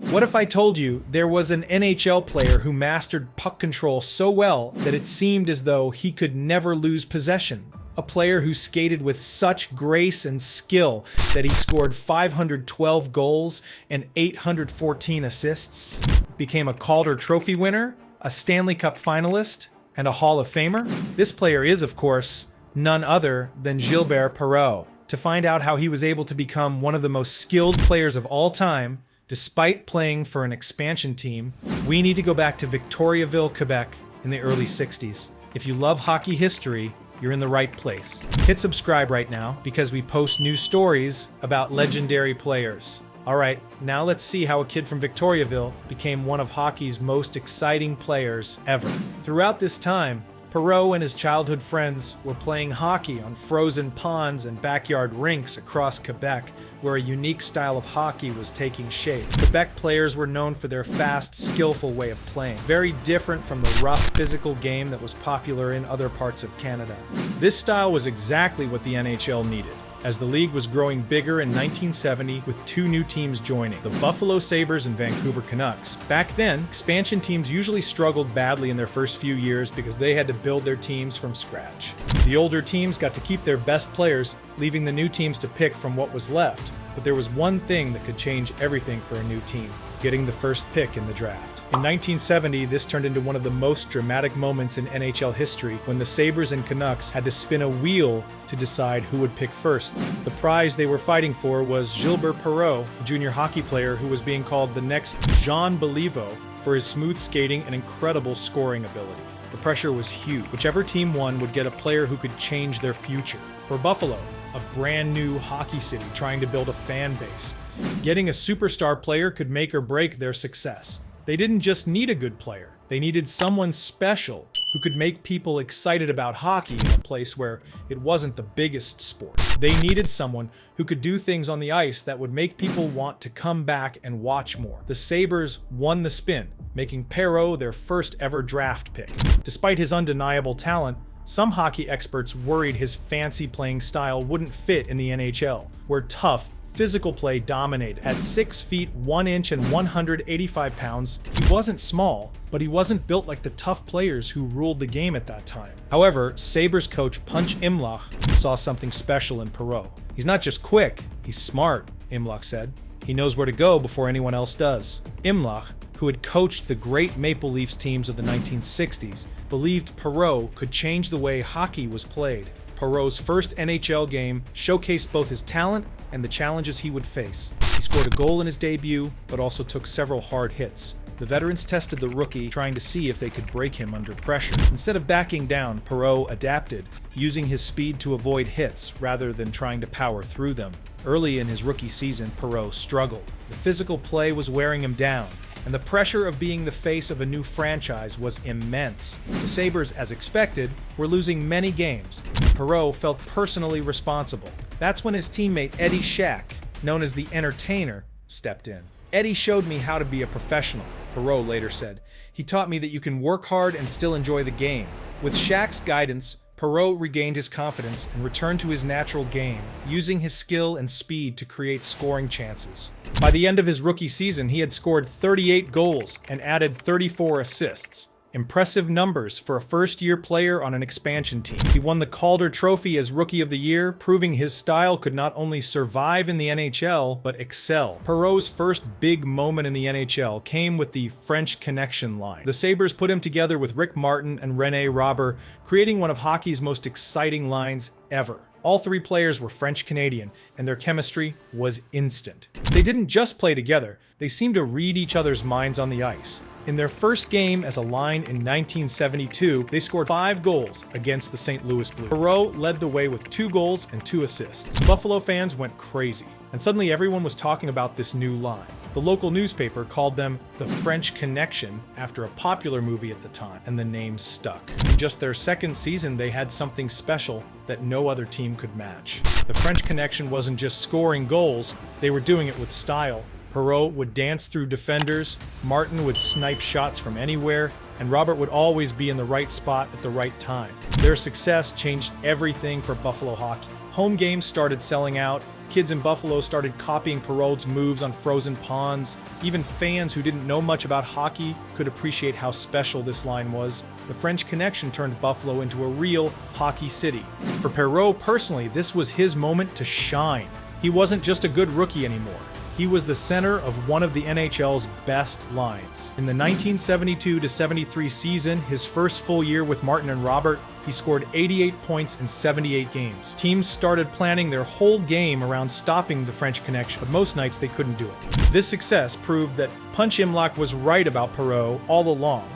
What if I told you there was an NHL player who mastered puck control so well that it seemed as though he could never lose possession? A player who skated with such grace and skill that he scored 512 goals and 814 assists, became a Calder Trophy winner, a Stanley Cup finalist, and a Hall of Famer? This player is, of course, none other than Gilbert Perreault. To find out how he was able to become one of the most skilled players of all time, despite playing for an expansion team, we need to go back to Victoriaville, Quebec in the early 60s. If you love hockey history, you're in the right place. Hit subscribe right now because we post new stories about legendary players. Alright, now let's see how a kid from Victoriaville became one of hockey's most exciting players ever. Throughout this time, Perreault and his childhood friends were playing hockey on frozen ponds and backyard rinks across Quebec, where a unique style of hockey was taking shape. Quebec players were known for their fast, skillful way of playing, very different from the rough, physical game that was popular in other parts of Canada. This style was exactly what the NHL needed, as the league was growing bigger in 1970 with two new teams joining, the Buffalo Sabres and Vancouver Canucks. Back then, expansion teams usually struggled badly in their first few years because they had to build their teams from scratch. The older teams got to keep their best players, leaving the new teams to pick from what was left. But there was one thing that could change everything for a new team: getting the first pick in the draft. In 1970, this turned into one of the most dramatic moments in NHL history when the Sabres and Canucks had to spin a wheel to decide who would pick first. The prize they were fighting for was Gilbert Perreault, a junior hockey player who was being called the next Jean Beliveau for his smooth skating and incredible scoring ability. The pressure was huge. Whichever team won would get a player who could change their future. For Buffalo, a brand new hockey city trying to build a fan base, getting a superstar player could make or break their success. They didn't just need a good player, they needed someone special who could make people excited about hockey in a place where it wasn't the biggest sport. They needed someone who could do things on the ice that would make people want to come back and watch more. The Sabres won the spin, making Perreault their first ever draft pick. Despite his undeniable talent, some hockey experts worried his fancy playing style wouldn't fit in the NHL, where tough, physical play dominated. At 6 feet 1 inch and 185 pounds, he wasn't small, but he wasn't built like the tough players who ruled the game at that time. However, Sabres coach Punch Imlach saw something special in Perreault. He's not just quick, he's smart, Imlach said. He knows where to go before anyone else does. Imlach, who had coached the great Maple Leafs teams of the 1960s, believed Perreault could change the way hockey was played. Perreault's first NHL game showcased both his talent and the challenges he would face. He scored a goal in his debut, but also took several hard hits. The veterans tested the rookie, trying to see if they could break him under pressure. Instead of backing down, Perreault adapted, using his speed to avoid hits rather than trying to power through them. Early in his rookie season, Perreault struggled. The physical play was wearing him down, and the pressure of being the face of a new franchise was immense. The Sabres, as expected, were losing many games. Perreault felt personally responsible. That's when his teammate Eddie Shack, known as the Entertainer, stepped in. Eddie showed me how to be a professional, Perreault later said. He taught me that you can work hard and still enjoy the game. With Shack's guidance, Perreault regained his confidence and returned to his natural game, using his skill and speed to create scoring chances. By the end of his rookie season, he had scored 38 goals and added 34 assists. Impressive numbers for a first-year player on an expansion team. He won the Calder Trophy as Rookie of the Year, proving his style could not only survive in the NHL, but excel. Perreault's first big moment in the NHL came with the French Connection line. The Sabres put him together with Rick Martin and René Robert, creating one of hockey's most exciting lines ever. All three players were French Canadian, and their chemistry was instant. They didn't just play together, they seemed to read each other's minds on the ice. In their first game as a line in 1972, they scored 5 goals against the St. Louis Blues. Perreault led the way with 2 goals and 2 assists. Buffalo fans went crazy, and suddenly everyone was talking about this new line. The local newspaper called them the French Connection after a popular movie at the time, and the name stuck. In just their second season, they had something special that no other team could match. The French Connection wasn't just scoring goals, they were doing it with style. Perreault would dance through defenders, Martin would snipe shots from anywhere, and Robert would always be in the right spot at the right time. Their success changed everything for Buffalo hockey. Home games started selling out, Kids in Buffalo started copying Perreault's moves on frozen ponds. Even fans who didn't know much about hockey could appreciate how special this line was. The French Connection turned Buffalo into a real hockey city. For Perreault personally, this was his moment to shine. He wasn't just a good rookie anymore. He was the center of one of the NHL's best lines. In the 1972-73 season, his first full year with Martin and Robert, he scored 88 points in 78 games. Teams started planning their whole game around stopping the French Connection, but most nights they couldn't do it. This success proved that Punch Imlach was right about Perreault all along.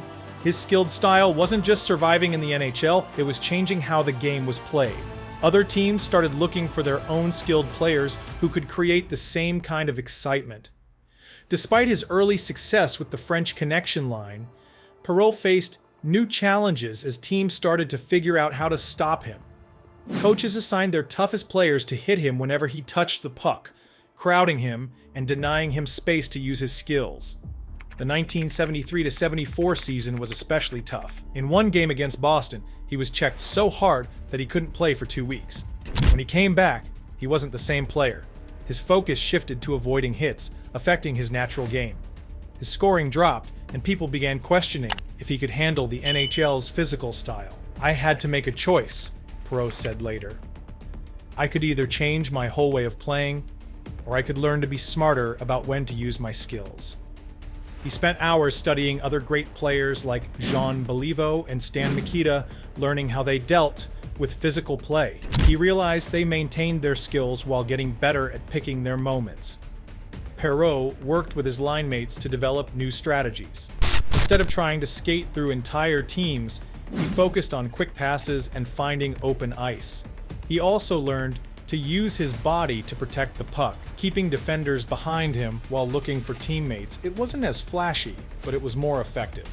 His skilled style wasn't just surviving in the NHL, it was changing how the game was played. Other teams started looking for their own skilled players who could create the same kind of excitement. Despite his early success with the French Connection line, Perreault faced new challenges as teams started to figure out how to stop him. Coaches assigned their toughest players to hit him whenever he touched the puck, crowding him and denying him space to use his skills. The 1973-74 season was especially tough. In one game against Boston, he was checked so hard that he couldn't play for 2 weeks. When he came back, he wasn't the same player. His focus shifted to avoiding hits, affecting his natural game. His scoring dropped, and people began questioning if he could handle the NHL's physical style. "I had to make a choice," Perreault said later. "I could either change my whole way of playing, or I could learn to be smarter about when to use my skills." He spent hours studying other great players like Jean Beliveau and Stan Mikita, learning how they dealt with physical play. He realized they maintained their skills while getting better at picking their moments. Perreault worked with his line mates to develop new strategies. Instead of trying to skate through entire teams, he focused on quick passes and finding open ice. He also learned to use his body to protect the puck, keeping defenders behind him while looking for teammates. It wasn't as flashy, but it was more effective.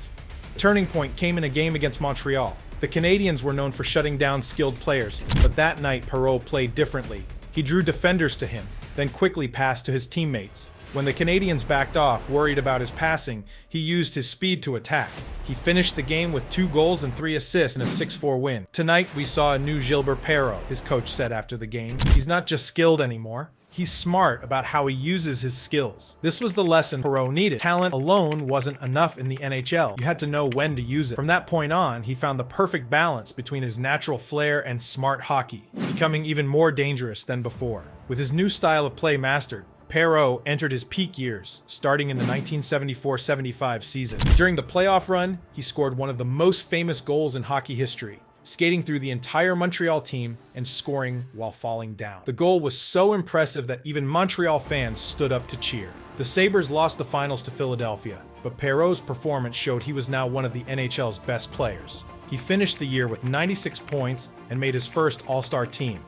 The turning point came in a game against Montreal. The Canadiens were known for shutting down skilled players, but that night Perreault played differently. He drew defenders to him, then quickly passed to his teammates. When the Canadiens backed off, worried about his passing, he used his speed to attack. He finished the game with 2 goals and 3 assists in a 6-4 win. "Tonight we saw a new Gilbert," his coach said after the game. "He's not just skilled anymore. He's smart about how he uses his skills." This was the lesson Perreault needed. Talent alone wasn't enough in the NHL. You had to know when to use it. From that point on, he found the perfect balance between his natural flair and smart hockey, becoming even more dangerous than before. With his new style of play mastered, Perreault entered his peak years, starting in the 1974-75 season. During the playoff run, he scored one of the most famous goals in hockey history, skating through the entire Montreal team and scoring while falling down. The goal was so impressive that even Montreal fans stood up to cheer. The Sabres lost the finals to Philadelphia, but Perreault's performance showed he was now one of the NHL's best players. He finished the year with 96 points and made his first All-Star team.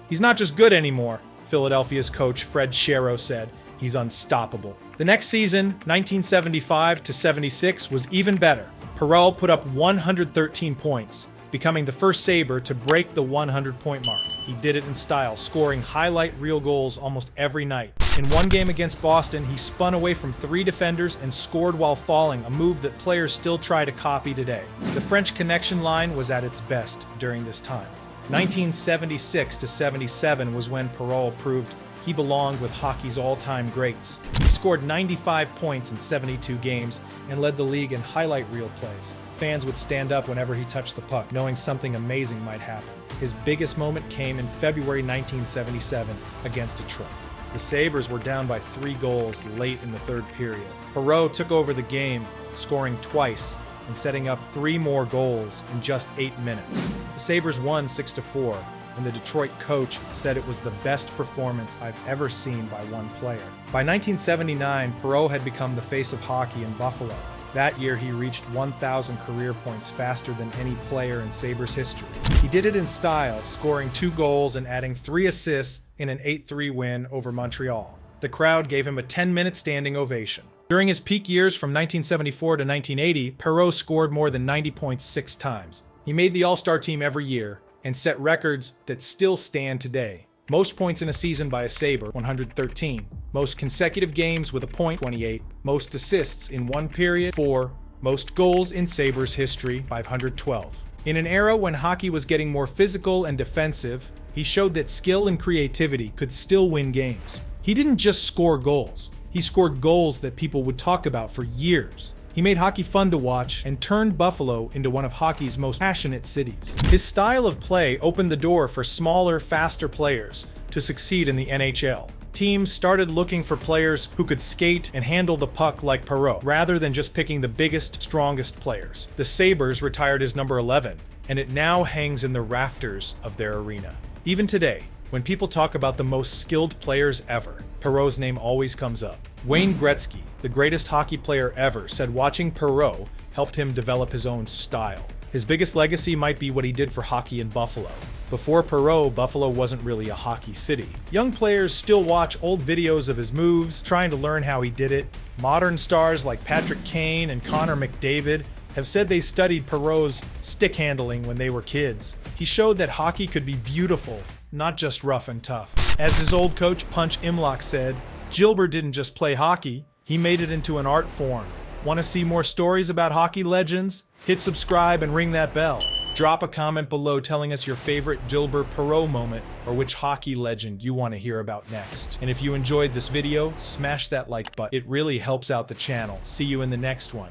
"He's not just good anymore," Philadelphia's coach Fred Sherrow said. "He's unstoppable." The next season, 1975-76, was even better. Perreault put up 113 points, becoming the first Sabre to break the 100-point mark. He did it in style, scoring highlight reel goals almost every night. In one game against Boston, he spun away from 3 defenders and scored while falling, a move that players still try to copy today. The French Connection line was at its best during this time. 1976-77 was when Perreault proved he belonged with hockey's all-time greats. He scored 95 points in 72 games and led the league in highlight reel plays. Fans would stand up whenever he touched the puck, knowing something amazing might happen. His biggest moment came in February 1977 against Detroit. The Sabres were down by 3 goals late in the 3rd period. Perreault took over the game, scoring twice and setting up 3 more goals in just 8 minutes. The Sabres won 6-4, and the Detroit coach said it was the best performance I've ever seen by one player. By 1979, Perreault had become the face of hockey in Buffalo. That year, he reached 1,000 career points faster than any player in Sabres history. He did it in style, scoring 2 goals and adding 3 assists in an 8-3 win over Montreal. The crowd gave him a 10-minute standing ovation. During his peak years from 1974 to 1980, Perreault scored more than 90 points 6 times. He made the All-Star team every year and set records that still stand today. Most points in a season by a Sabre, 113. Most consecutive games with a point, 28. Most assists in one period, 4. Most goals in Sabres history, 512. In an era when hockey was getting more physical and defensive, He showed that skill and creativity could still win games. He didn't just score goals. He scored goals that people would talk about for years. He made hockey fun to watch and turned Buffalo into one of hockey's most passionate cities. His style of play opened the door for smaller, faster players to succeed in the NHL. Teams started looking for players who could skate and handle the puck like Perreault, rather than just picking the biggest, strongest players. The Sabres retired his number 11, and it now hangs in the rafters of their arena. Even today, when people talk about the most skilled players ever, Perreault's name always comes up. Wayne Gretzky, the greatest hockey player ever, said watching Perreault helped him develop his own style. His biggest legacy might be what he did for hockey in Buffalo. Before Perreault, Buffalo wasn't really a hockey city. Young players still watch old videos of his moves, trying to learn how he did it. Modern stars like Patrick Kane and Connor McDavid have said they studied Perreault's stick handling when they were kids. He showed that hockey could be beautiful, not just rough and tough. As his old coach Punch Imlach said, Gilbert didn't just play hockey, he made it into an art form. Want to see more stories about hockey legends? Hit subscribe and ring that bell. Drop a comment below telling us your favorite Gilbert Perreault moment or which hockey legend you want to hear about next. And if you enjoyed this video, smash that like button. It really helps out the channel. See you in the next one.